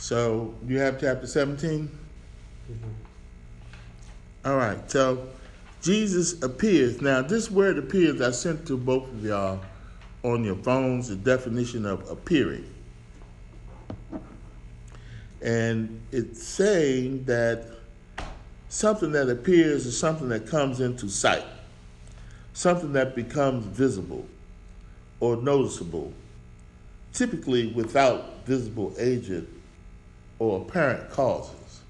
So you have chapter 17? Mhm. All right, so Jesus appears. Now, this word appears, I sent to both of y'all on your phones the definition of appearing. And it's saying that something that appears is something that comes into sight, something that becomes visible or noticeable, typically without visible agent or apparent causes.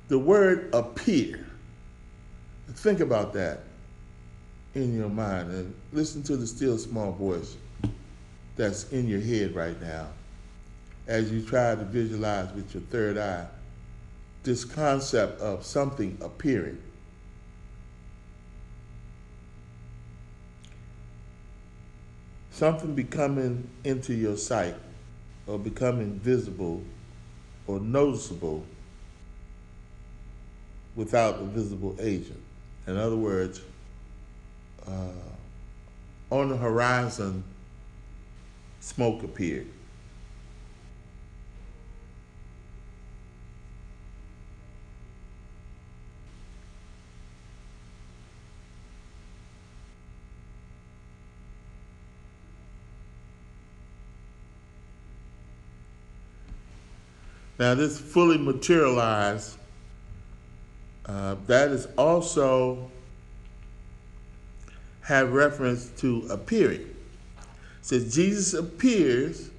The word appear, think about that in your mind and listen to the still small voice that's in your head right now as you try to visualize with your third eye this concept of something appearing. Something becoming into your sight or becoming visible or noticeable without a visible agent. In other words, on the horizon, smoke appeared. Now, this fully materialized, that is also have reference to appearing. It says Jesus appears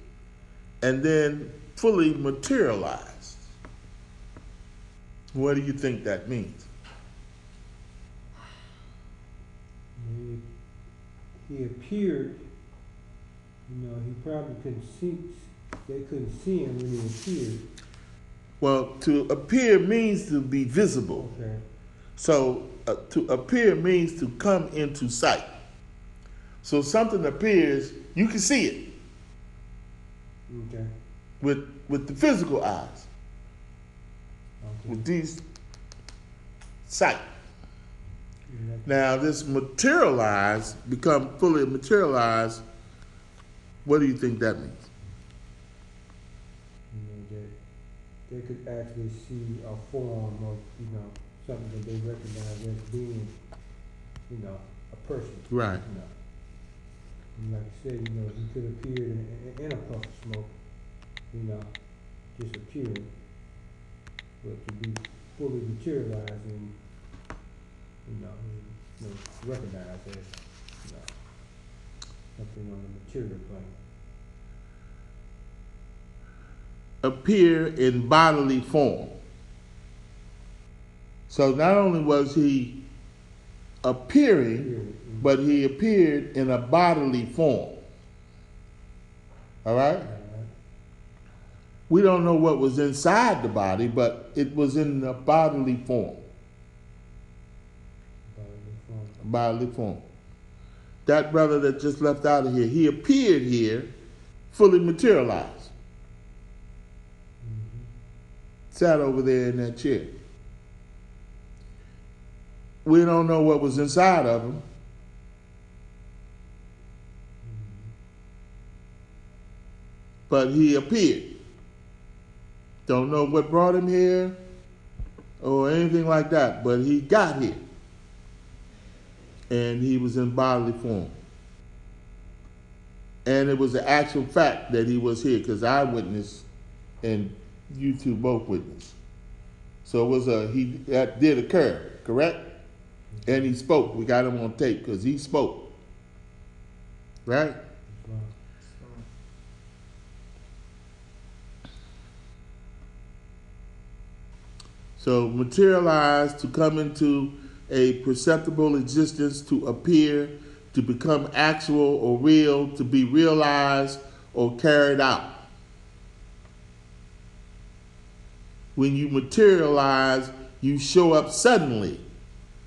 and then fully materialized. What do you think that means? He appeared, he probably couldn't see, they couldn't see him when he appeared. Well, to appear means to be visible. Okay. So to appear means to come into sight. So something appears, you can see it Okay. with the physical eyes, Okay. with these sight. Yeah. Now this materialized, become fully materialized, what do you think that means? That they could actually see a form of, something that they recognize as being, a person. Right. And like I said, he could appear in a puff of smoke, just appearing, but to be fully materialized and, recognized as, something on the material plane. Appear in bodily form. So not only was he appearing, but he appeared in a bodily form. All right? We don't know what was inside the body, but it was in a bodily form. Bodily form. That brother that just left out of here, he appeared here fully materialized. Sat over there in that chair. We don't know what was inside of him. But he appeared. Don't know what brought him here or anything like that, but he got here. And he was in bodily form. And it was an actual fact that he was here because I witnessed and you two both witnessed. So it was that did occur, correct? And he spoke. We got him on tape because he spoke. Right? So materialize, to come into a perceptible existence, to appear, to become actual or real, to be realized or carried out. When you materialize, you show up suddenly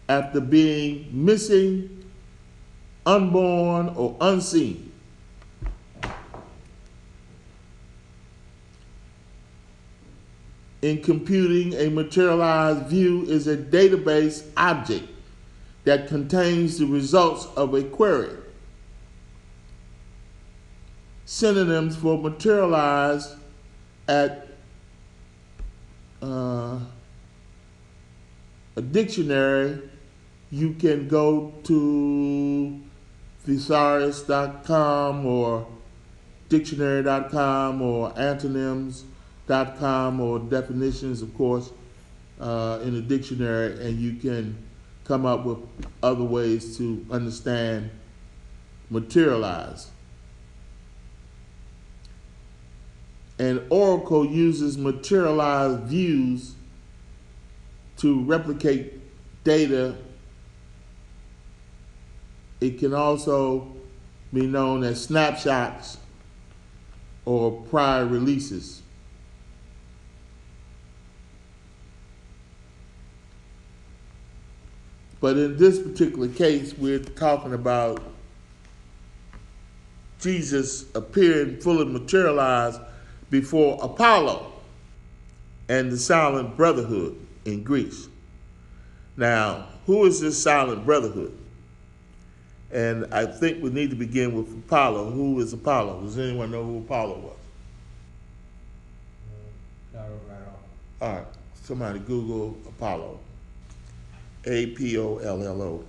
after being missing, unborn, or unseen. In computing, a materialized view is a database object that contains the results of a query. Synonyms for materialized at a dictionary, you can go to thesaurus.com or dictionary.com or antonyms.com or definitions, of course, in the dictionary, and you can come up with other ways to understand materialize. An oracle uses materialized views to replicate data. It can also be known as snapshots or prior releases. But in this particular case, we're talking about Jesus appearing fully materialized before Apollo and the Silent Brotherhood in Greece. Now, who is this Silent Brotherhood? And I think we need to begin with Apollo. Who is Apollo? Does anyone know who Apollo was? Not right off. All right, somebody Google Apollo. Apollo.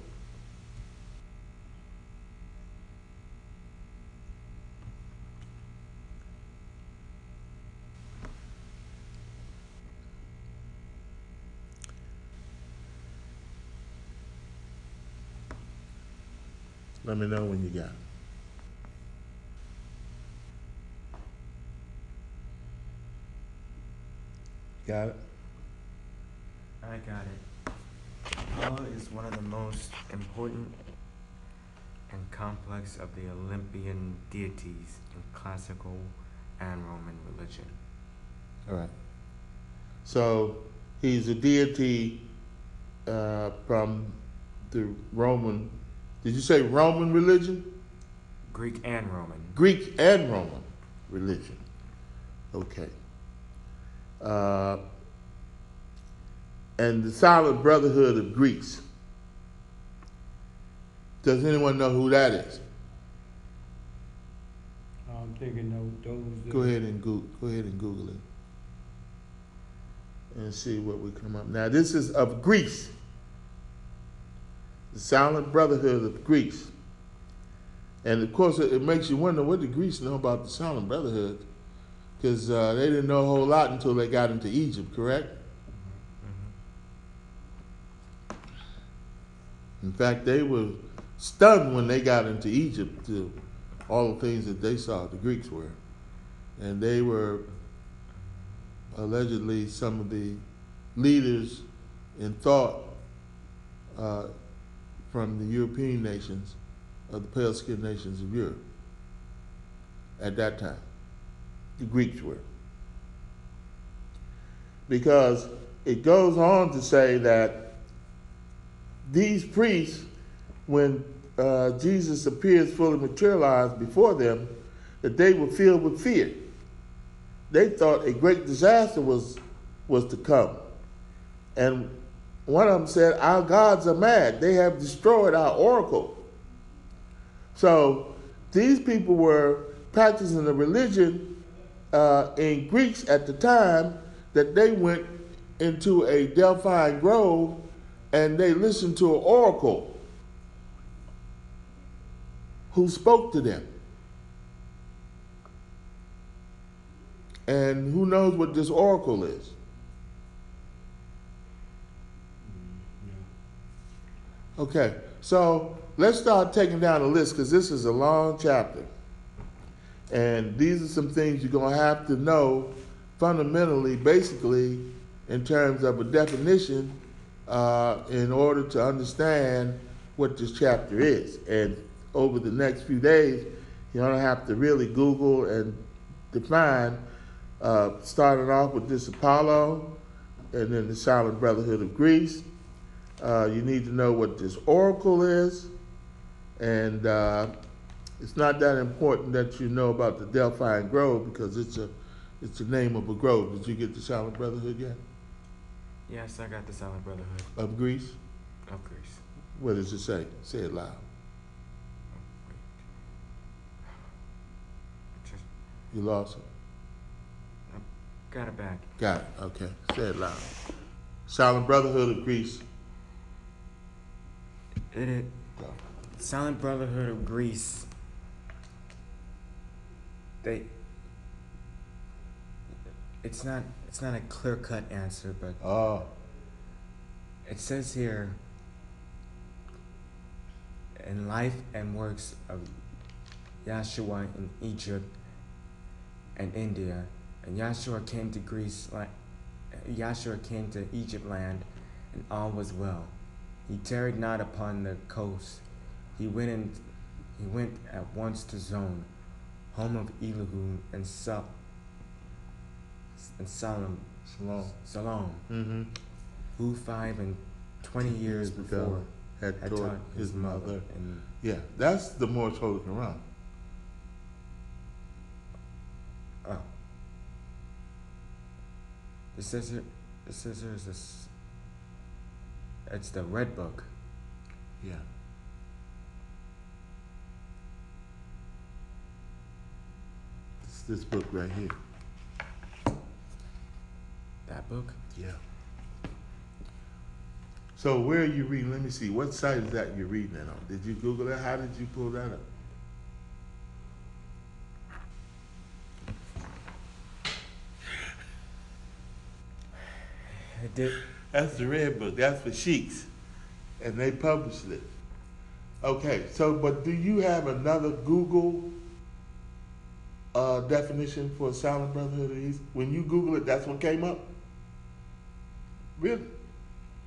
Let me know when you got it. Got it? I got it. Apollo is one of the most important and complex of the Olympian deities in classical and Roman religion. All right. So he's a deity from the Roman. Did you say Roman religion? Greek and Roman. Greek and Roman religion. Okay. And the Silent Brotherhood of Greece. Does anyone know who that is? I'm thinking those. Go ahead and Google it, and see what we come up. Now this is of Greece. The Silent Brotherhood of Greece. And of course, it makes you wonder, what did Greece know about the Silent Brotherhood? Because they didn't know a whole lot until they got into Egypt, correct? Mm-hmm. In fact, they were stunned when they got into Egypt to all the things that they saw the Greeks were. And they were allegedly some of the leaders in thought from the European nations, of the pale-skinned nations of Europe at that time. The Greeks were. Because it goes on to say that these priests, when Jesus appears fully materialized before them, that they were filled with fear. They thought a great disaster was to come. And one of them said, "Our gods are mad. They have destroyed our oracle." So these people were practicing a religion in Greeks at the time, that they went into a Delphi grove and they listened to an oracle who spoke to them. And who knows what this oracle is? Okay, so let's start taking down a list, because this is a long chapter. And these are some things you're going to have to know fundamentally, basically, in terms of a definition, in order to understand what this chapter is. And over the next few days, you're going to have to really Google and define, starting off with this Apollo, and then the Silent Brotherhood of Greece. You need to know what this oracle is, and it's not that important that you know about the Delphi Grove, because it's the name of a grove. Did you get the Silent Brotherhood yet? Yes, I got the Silent Brotherhood Of Greece? of Greece. What does it say? Say it loud. Just, You lost it. Got it back. Got it. Okay. Say it loud. Silent Brotherhood of Greece. It is Go. Silent Brotherhood of Greece. They. It's not a clear cut answer, but Oh. it says here in life and works of Yahshua in Egypt and India, and Yahshua came to Yahshua came to Egypt land, and all was well. He tarried not upon the coast. He went at once to Zone, home of Elihu and Salom, Mm-hmm. who 25 years before had taught his mother. and Yeah, that's the Moorish Holy Quran. oh. It says here is this. It's the Red Book. Yeah. It's this book right here. That book? Yeah. So where are you reading? Let me see. What site is that you're reading it on? Did you Google that? How did you pull that up? It did. That's the Red Book. That's for sheiks. And they published it. Okay, so but do you have another Google definition for Silent Brotherhood of the East? When you Google it, that's what came up? Really?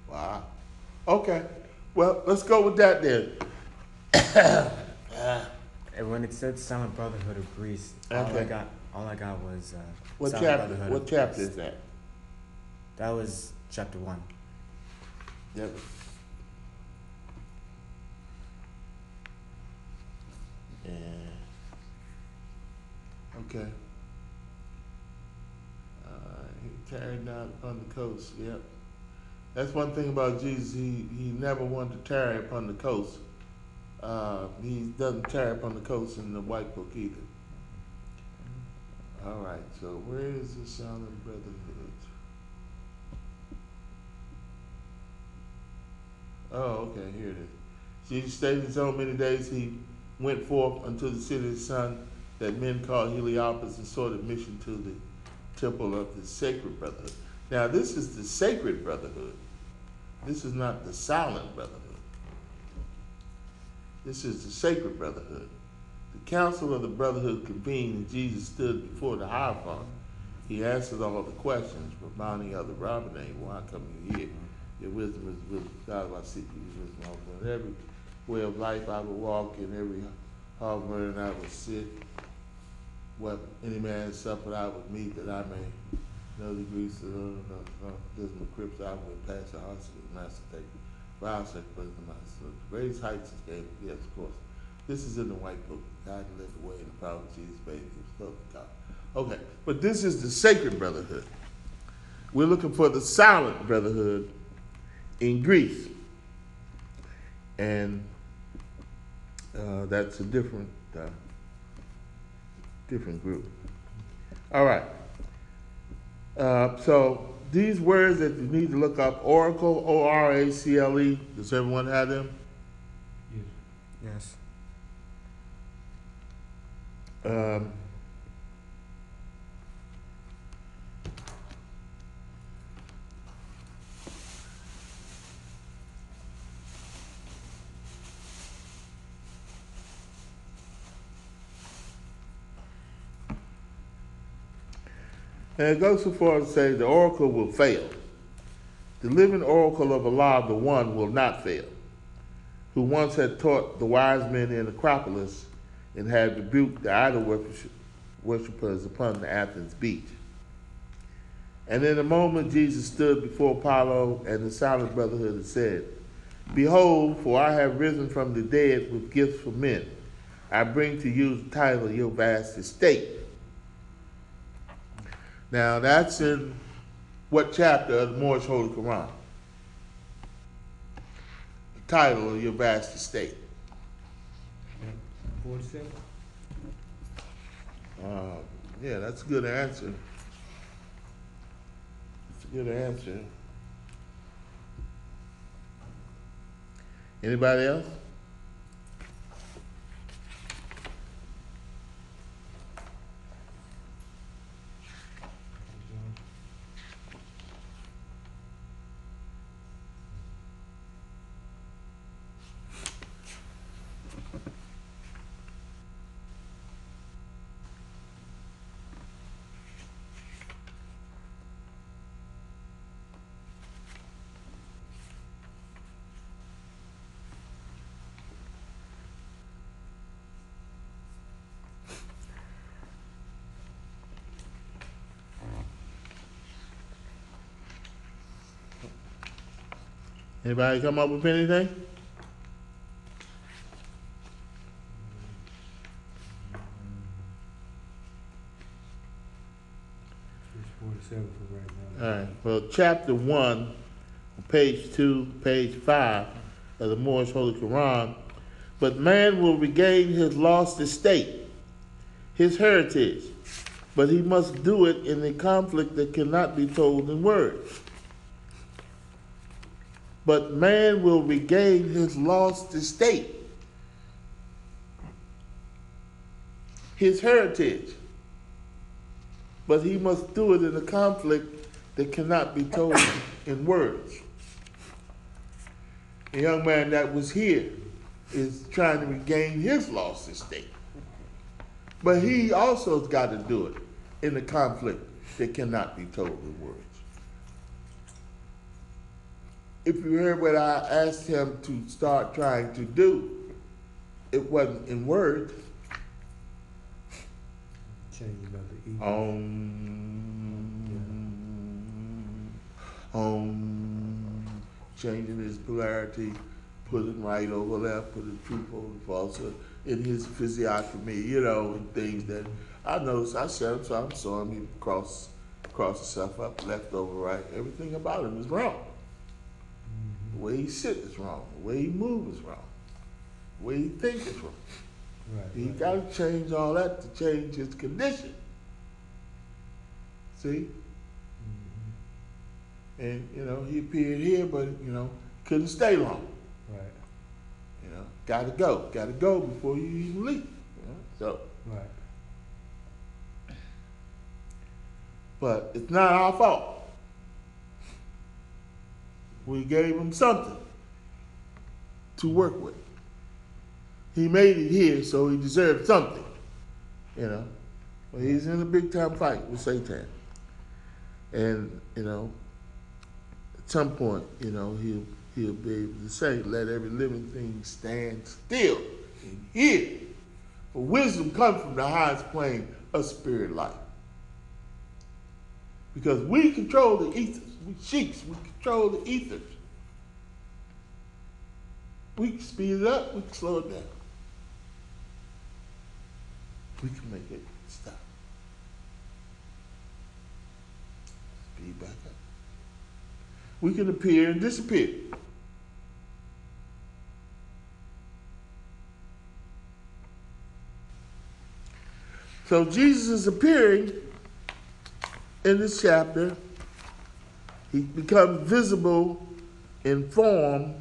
Wow. Okay. Well, let's go with that then. And when it said Silent Brotherhood of Greece, Okay. all I got was What Silent chapter? Brotherhood What of chapter Greece. is that? That was chapter 1. Yep. And okay. He tarried not upon the coast. Yep. That's one thing about Jesus. He never wanted to tarry upon the coast. He doesn't tarry upon the coast in the White Book either. All right. So where is the Silent Brotherhood? Oh, okay, here it is. Jesus stayed in so many days he went forth unto the city of the sun that men call Heliopolis and sought admission to the temple of the sacred brotherhood. Now this is the sacred brotherhood. This is not the silent brotherhood. This is the sacred brotherhood. The council of the brotherhood convened and Jesus stood before the hierophant. He answered all the questions, propounding of the rabbinate, why come you here? Your wisdom is wisdom. God, I seek you wisdom. In every way of life I will walk, in every hard burden I will sit. What any man suffered I would meet, that I may know the griefs of this my crips I will pass the hearts of the master take. Vow sacrifice the master. Raise heights is gave. Yes, of course. This is in the White Book. God led the way in the power of Jesus, baby. He was God. Okay, but this is the sacred brotherhood. We're looking for the silent brotherhood in Greece, and that's a different group. All right. So these words that you need to look up: oracle, O-R-A-C-L-E. Does everyone have them? Yes. Yes. And it goes so far as to say the oracle will fail. The living oracle of Allah, the One, will not fail, who once had taught the wise men in Acropolis and had rebuked the idol worshippers upon the Athens beach. And in a moment Jesus stood before Apollo and the silent brotherhood and said, Behold, for I have risen from the dead with gifts for men. I bring to you the title of your vast estate. Now that's in what chapter of the Moorish Holy Quran? The title of your vast estate. 47. Yeah, that's a good answer. get an answer. Anybody else? Anybody come up with anything? It's 47 for right now. All right. Well, chapter 1, page 2, page 5 of the Moorish Holy Quran. But man will regain his lost estate, his heritage, but he must do it in a conflict that cannot be told in words. But man will regain his lost estate, his heritage, but he must do it in a conflict that cannot be told in words. The young man that was here is trying to regain his lost estate, but he also has got to do it in a conflict that cannot be told in words. If you heard what I asked him to start trying to do, it wasn't in words. Changing of the E. Changing his polarity, putting right over left, putting truth over false in his physiognomy, and things that I noticed. I saw him, he cross himself up, left over right. Everything about him is wrong. The way he sit is wrong. The way he move is wrong. The way he think is wrong. Right, He right. got to change all that to change his condition. See? And, he appeared here, but, couldn't stay long. Right, Got to go before you even leave. So, right. but it's not our fault. We gave him something to work with. He made it here, so he deserved something, But he's in a big time fight with Satan. And, at some point, he'll be able to say, let every living thing stand still and hear. For wisdom comes from the highest plane of spirit life. Because we control the ethers. We sheiks, we control the ethers. We can speed it up, we can slow it down. We can make it stop. Speed back up. We can appear and disappear. So Jesus is appearing in this chapter. He becomes visible in form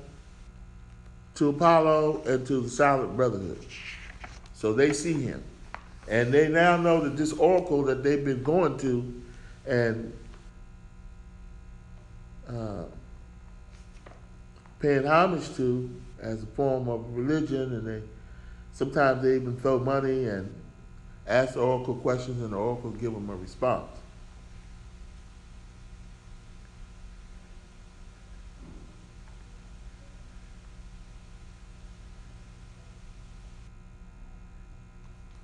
to Apollo and to the Silent Brotherhood. So they see him. And they now know that this oracle that they've been going to and paying homage to as a form of religion, and sometimes they even throw money and ask the oracle questions, and the oracle give them a response.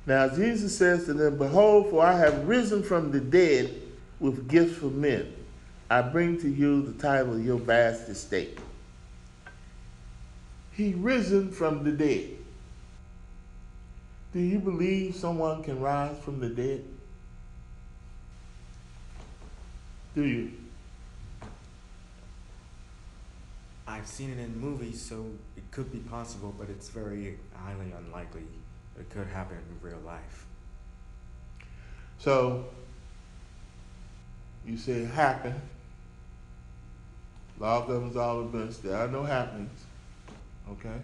Now Jesus says to them, behold, for I have risen from the dead with gifts for men. I bring to you the title of your vast estate. He risen from the dead. Do you believe someone can rise from the dead? Do you? I've seen it in movies, so it could be possible, but it's very highly unlikely. It could happen in real life. So, you say it happened. Law governs all events. There are no happenings. Okay?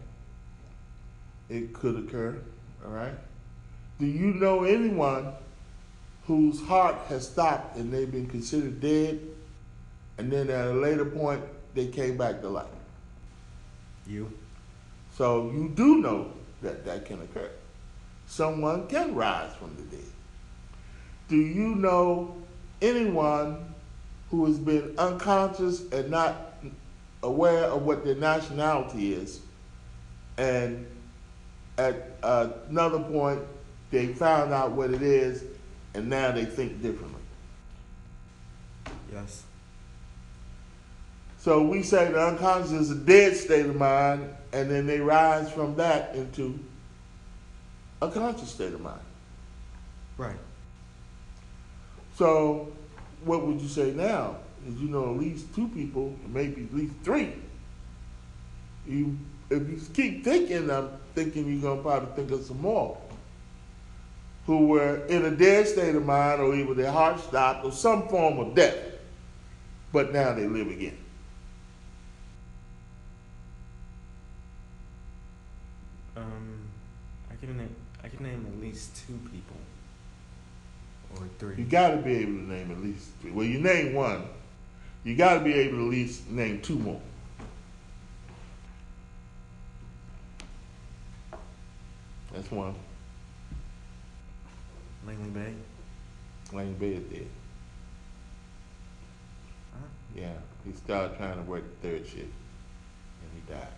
It could occur. All right? Do you know anyone whose heart has stopped and they've been considered dead, and then at a later point they came back to life? You? So you do know that that can occur. Someone can rise from the dead. Do you know anyone who has been unconscious and not aware of what their nationality is, and at another point they found out what it is, and now they think differently? Yes. So we say the unconscious is a dead state of mind, and then they rise from that into a conscious state of mind. Right. So what would you say now? Is you know at least two people, maybe at least three. If you keep thinking, I'm thinking you're gonna probably think of some more who were in a dead state of mind, or either their heart stopped or some form of death, but now they live again. I can name at least two people. Or three. You got to be able to name at least three. Well, you name one. You got to be able to at least name two more. That's one. J.W-BEY? J.W-BEY is dead. Huh? Yeah, he started trying to work the third shift, and he died.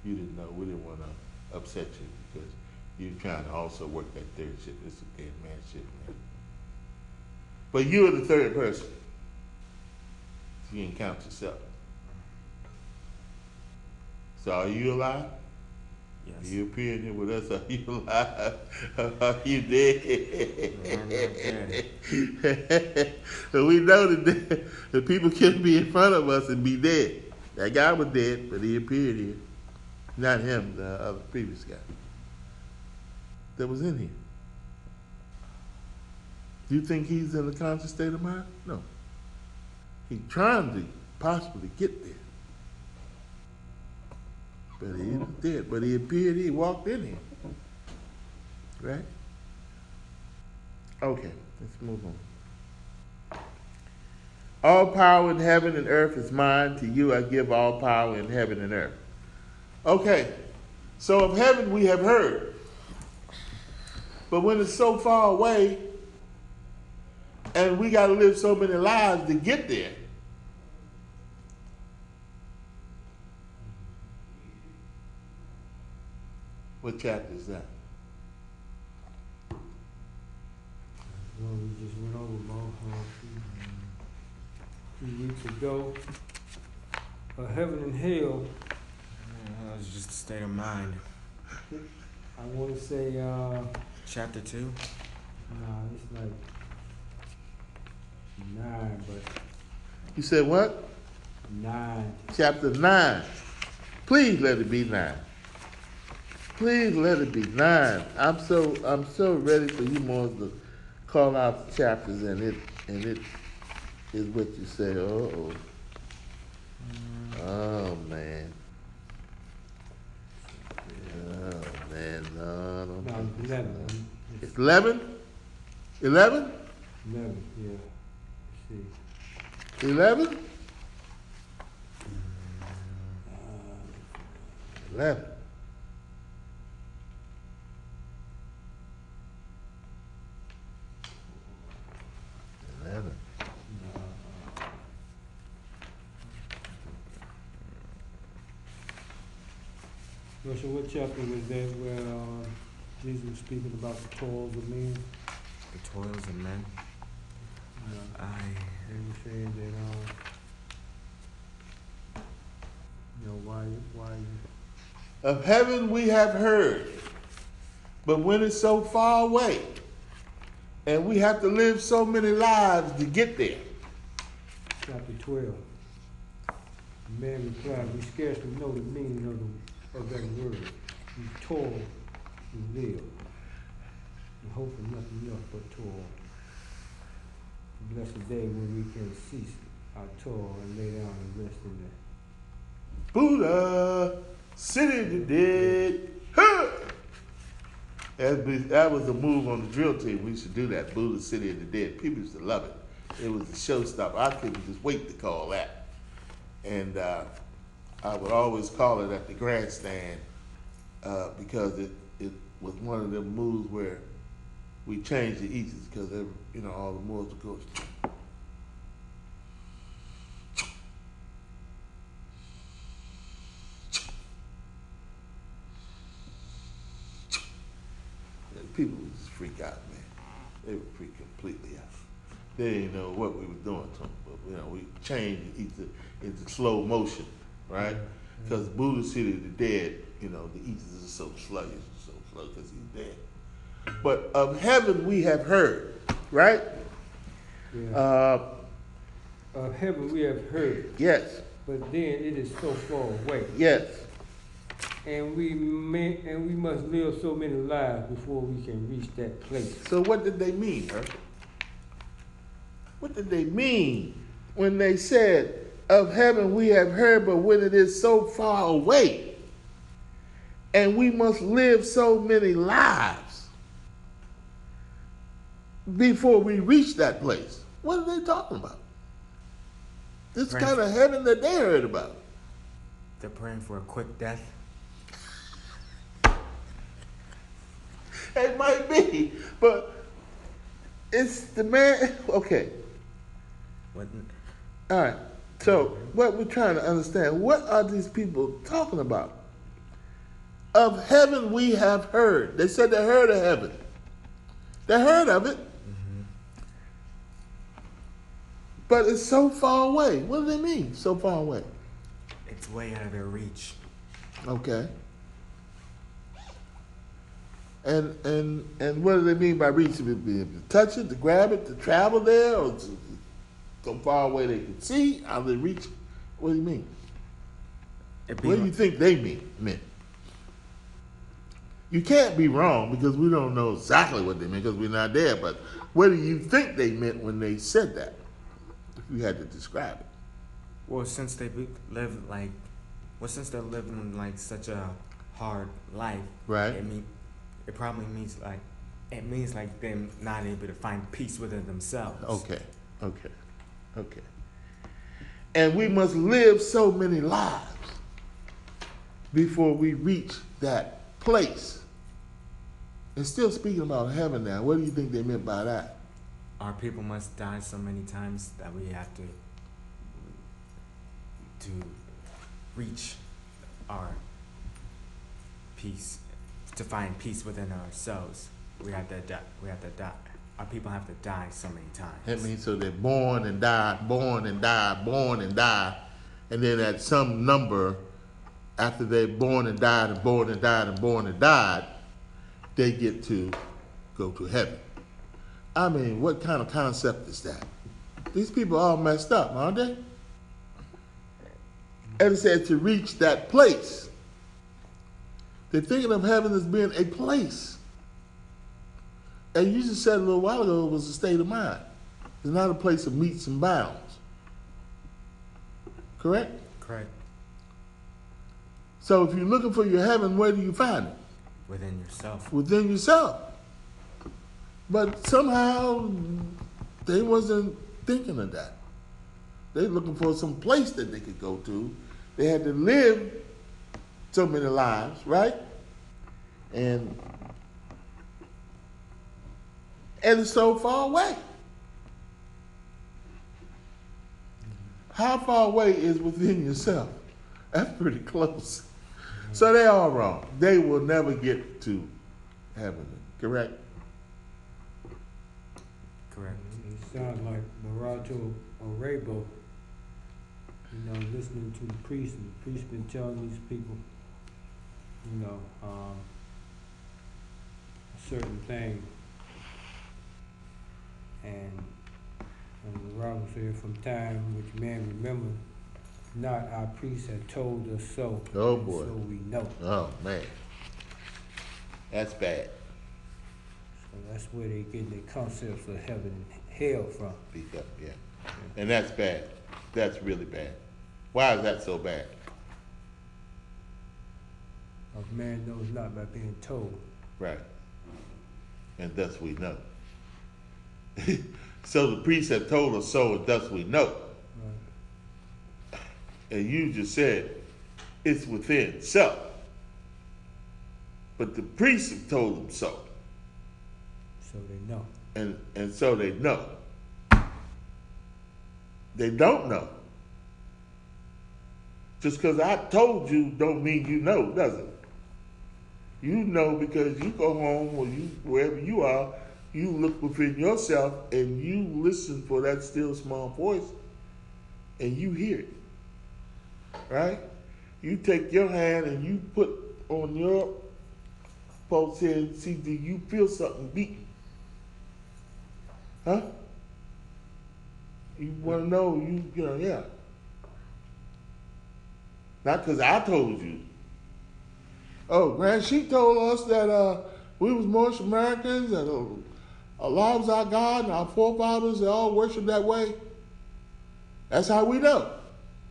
You didn't know. We didn't want to upset you because you're trying to also work that third shift. It's a dead man shift, man. But you're the third person. You didn't count yourself. So are you alive? Yes. You appearing here with us. Are you alive? Are you dead? I'm not dead. So we know that the people can be in front of us and be dead. That guy was dead, but he appeared here. Not him, the other previous guy that was in here. Do you think he's in a conscious state of mind? No. He's trying to possibly get there. But he was dead. But he appeared, he walked in here. Right? Okay, let's move on. All power in heaven and earth is mine. To you I give all power in heaven and earth. Okay, so of heaven we have heard. But when it's so far away, and we got to live so many lives to get there, what chapter is that? Well, we just went over about a few weeks ago. Heaven and hell, It's just a state of mind. I want to say, Chapter 2? nah, it's like 9, but You said what? 9. Chapter 9. Please let it be 9. Please let it be 9. I'm so ready for you more to call out the chapters, and it is what you say. Oh man. Oh man, no. No, it's 11. It's 11? 11? 11, yeah. Let's see. 11? 11. So what chapter was that where Jesus was speaking about the toils of men? The toils of men? And he said that, why Of heaven we have heard, but when it's so far away, and we have to live so many lives to get there. chapter 12. The man replied, we scarcely know the meaning of that word. We toil and live, and hope for nothing else but toil. blessed day when we can cease our toil and lay down and rest in Buddha, city of the dead. Huh! That was the move on the drill team. We used to do that. Buddha, city of the dead. People used to love it. It was a showstopper. I couldn't just wait to call that. And I would always call it at the grandstand because it was one of them moves where we changed the eases because all the Moors would go. People would just freak out, man. They would freak completely out. They didn't know what we were doing to them, but we changed into slow motion, right? Because Buddha City of the Dead, the Eaters are so sluggish, so slow because he's dead. But of heaven we have heard, right? Yeah. Of heaven we have heard. Yes. But then it is so far away. Yes. And we must live so many lives before we can reach that place. So what did they mean, huh? What did they mean when they said, of heaven we have heard, but when it is so far away, and we must live so many lives before we reach that place? What are they talking about? This kind of heaven that they heard about. They're praying for a quick death. It might be, but it's the man. Okay. What? All right. So what we're trying to understand, what are these people talking about? Of heaven we have heard. They said they heard of heaven. They heard of it. Mm-hmm. But it's so far away. What do they mean, so far away? It's way out of their reach. Okay. And what do they mean by reaching it? Be able to touch it, to grab it, to travel there, or to, so far away they can see? How they reach? What do you mean? What do you think they meant? You can't be wrong because we don't know exactly what they meant because we're not there. But what do you think they meant when they said that? If you had to describe it. Well, since they since they're living like such a hard life, right? It probably means like them not able to find peace within themselves. Okay. And we must live so many lives before we reach that place. And still speaking about heaven now, what do you think they meant by that? Our people must die so many times that we have to reach our peace. To find peace within ourselves, we have to die. Our people have to die so many times. That means so they're born and die, born and die, born and die, and then at some number, after they're born and died and born and died and born and died, they get to go to heaven. I mean, what kind of concept is that? These people are all messed up, aren't they? And it said to reach that place. They're thinking of heaven as being a place. And you just said a little while ago it was a state of mind. It's not a place of metes and bounds. Correct? Correct. So if you're looking for your heaven, where do you find it? Within yourself. Within yourself. But somehow they wasn't thinking of that. They're looking for some place that they could go to. They had to live so many lives, right? And it's so far away. How far away is within yourself? That's pretty close. So they are wrong. They will never get to heaven, correct? Correct. It sounds like Barato Arabo, listening to the priest, and the priest been telling these people, a certain thing. And the Bible said, from time which man remember, not our priest had told us so. Oh boy. So we know. Oh man. That's bad. So that's where they get their concepts of heaven hail from. Speak up, yeah. And that's bad. That's really bad. Why is that so bad? Of man knows not by being told. Right. And thus we know. So the priest have told us so, and thus we know. Right. And you just said it's within self. But the priests have told them so. So they know. And so they know. They don't know. Just because I told you don't mean you know, does it? You know because you go home or you wherever you are, you look within yourself and you listen for that still small voice and you hear it. Right? You take your hand and you put on your pulse here and see, do you feel something beating? Huh? You want to know, you know, yeah. Not because I told you. Oh, Grant, she told us that we was Moorish Americans and Allah was our God and our forefathers, they all worship that way. That's how we know.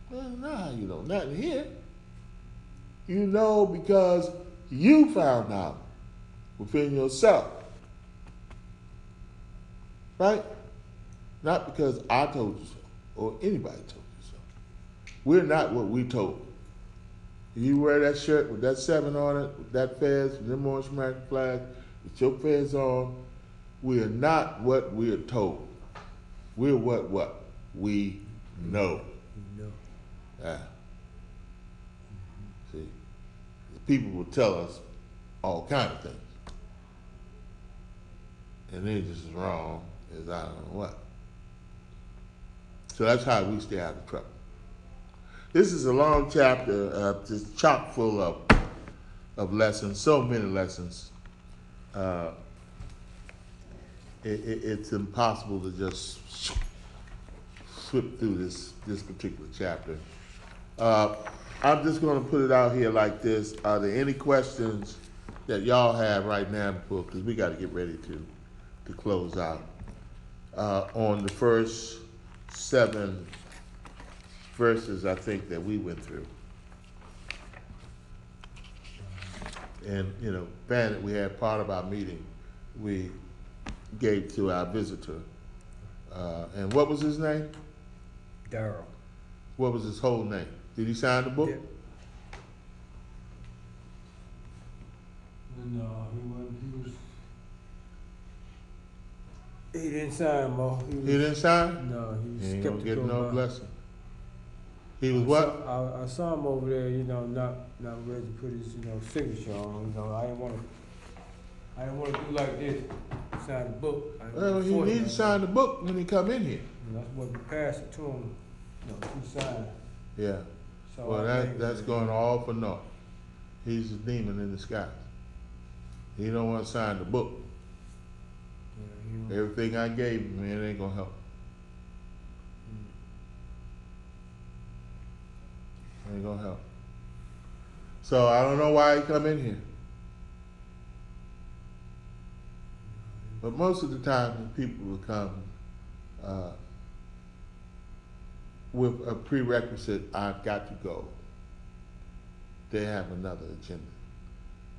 Well, not how you know, nothing here. You know because you found out within yourself. Right? Not because I told you so or anybody told you so. We're not what we told. You wear that shirt with that 7 on it, with that fez, with them Moorish American flag, with your fez on, we are not what we are told. We're what we know. You know. Yeah. See, people will tell us all kind of things. And they're just as wrong as I don't know what. So that's how we stay out of trouble. This is a long chapter, just chock full of lessons, so many lessons. It's impossible to just slip through this particular chapter. I'm just going to put it out here like this. Are there any questions that y'all have right now, because we got to get ready to close out on the first 7 verses I think that we went through. And, you know, granted, we had part of our meeting we gave to our visitor. And what was his name? Daryl. What was his whole name? Did he sign the book? Yeah. No, he wasn't. He didn't sign, Mo. He didn't sign? No, he was He ain't skeptical. gonna get no about- blessing. He was what? I saw him over there, you know, not ready to put his, signature on. You know, I didn't want to do like this. Sign the book. I didn't Well, wanna he force need to him. sign the book when he come in here. And that's what we passed it to him. He signed. Yeah. So Well, I think that's going all for naught. He's a demon in disguise. He don't want to sign the book. Yeah, Everything I gave him, man, it ain't gonna help. Ain't gonna help. So I don't know why he come in here. But most of the time, the people will come with a prerequisite, I've got to go. They have another agenda.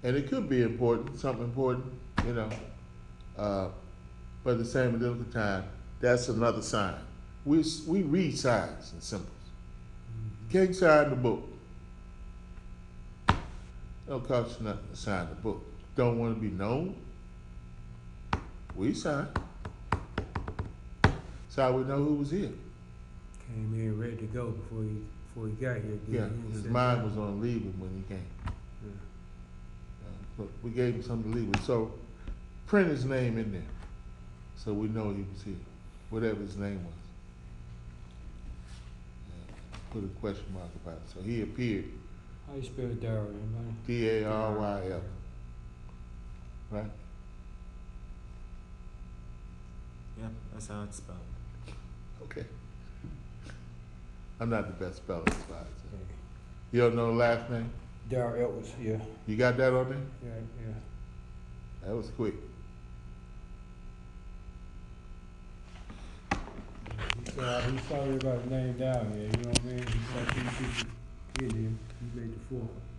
And it could be important, something important, you know. But at the same identical time, that's another sign. We read signs and symbols. Can't sign the book. Don't cost you nothing to sign the book. Don't want to be known? We sign. That's how we know who was here. Came in ready to go before he got here. Yeah, his mind was on leaving when he came. Yeah. But we gave him something to leave with. So print his name in there so we know he was here, whatever his name was. Put a question mark about it. So he appeared. How you spell Daryl, anybody? D-A-R-Y-L. Right? Yep, that's how it's spelled. Okay. I'm not the best speller, so. Okay. You don't know the last name? Daryl Edwards, yeah. You got that on there? Yeah. That was quick. He's sorry about his name down here, you know what I mean? He's like these people in him, he made the fourth one.